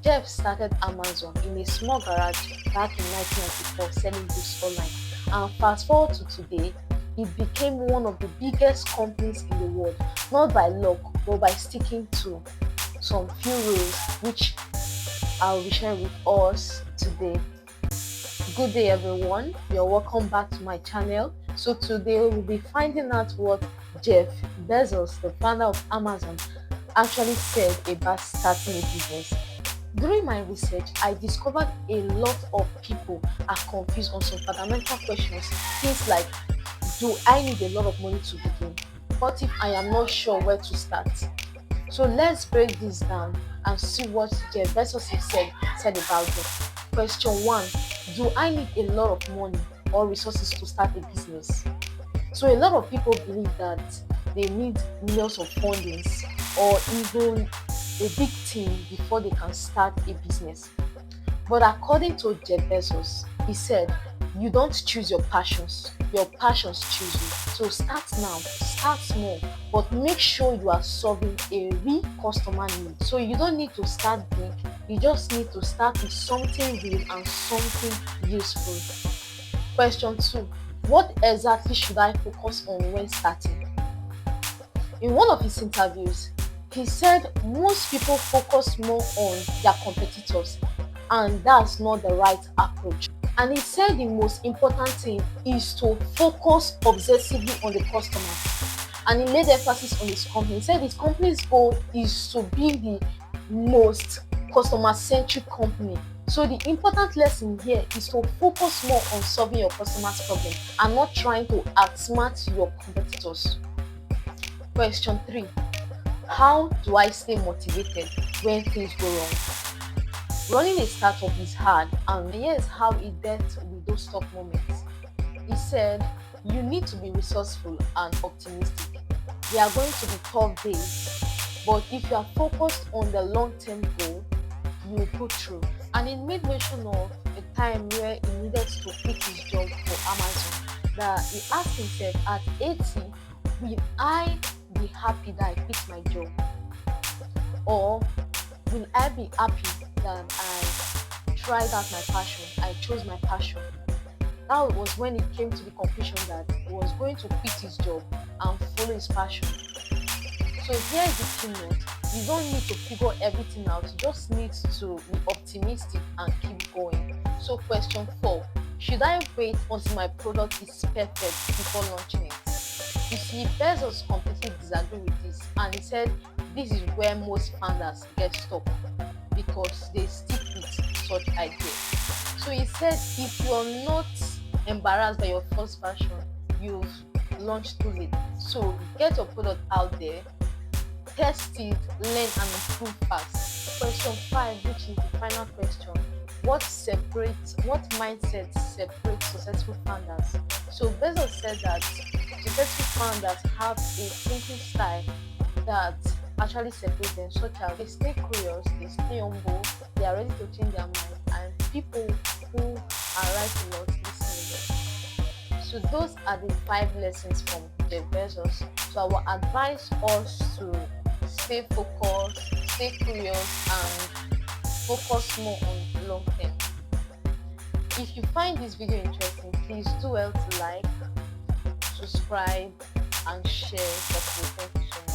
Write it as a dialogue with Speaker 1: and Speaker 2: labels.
Speaker 1: Jeff started Amazon in a small garage back in 1994 selling books online. And fast forward to today, it became one of the biggest companies in the world, not by luck, but by sticking to some few rules, which I'll be sharing with us today. Good day, everyone. You're welcome back to my channel. So today we'll be finding out what Jeff Bezos, the founder of Amazon, actually said about starting a business. During my research, I discovered a lot of people are confused on some fundamental questions. Things like, do I need a lot of money to begin? What if I am not sure where to start? So let's break this down and see what Jeff Bezos said about it. Question 1. Do I need a lot of money or resources to start a business? So a lot of people believe that they need millions of fundings or even a big team before they can start a business. But according to Jeff Bezos, he said, you don't choose your passions choose you. So start now, start small, but make sure you are solving a real customer need. So you don't need to start big, you just need to start with something real and something useful. Question 2. What exactly should I focus on when starting? In one of his interviews, he said most people focus more on their competitors, and that's not the right approach. And he said the most important thing is to focus obsessively on the customer. And he laid emphasis on his company. He said his company's goal is to be the most customer-centric company. So the important lesson here is to focus more on solving your customers' problem and not trying to outsmart your competitors. Question 3. How do I stay motivated when things go wrong? Running a startup is hard, and here's how it dealt with those tough moments. He said, you need to be resourceful and optimistic. There are going to be tough days, but if you are focused on the long-term goal, you will pull through. And he made mention of a time where he needed to quit his job for Amazon. That he asked himself, at 80, will I be happy that I quit my job? Or will I be happy that I tried out my passion, I chose my passion? That was when he came to the conclusion that he was going to quit his job and follow his passion. So here is the keynote. You don't need to figure everything out, you just need to be optimistic and keep going. So question 4. Should I wait until my product is perfect before launching it? You see, Bezos completely disagreed with this, and he said this is where most founders get stuck because they stick with such ideas. So he said if you're not embarrassed by your first version, you've launched too late. So get your product out there, test it, learn and improve fast. Question 5, which is the final question. What mindset separates successful founders? So Bezos said that successful founders have a thinking style that actually separates them, such as they stay curious, they stay humble, they are ready to change their mind, and people who are right a lot listen to them. So those are the 5 lessons from Jeff Bezos. So I will advise us to stay focused, stay curious, and focus more on long term. If you find this video interesting, please do well to like, subscribe, and share. Thank you so much.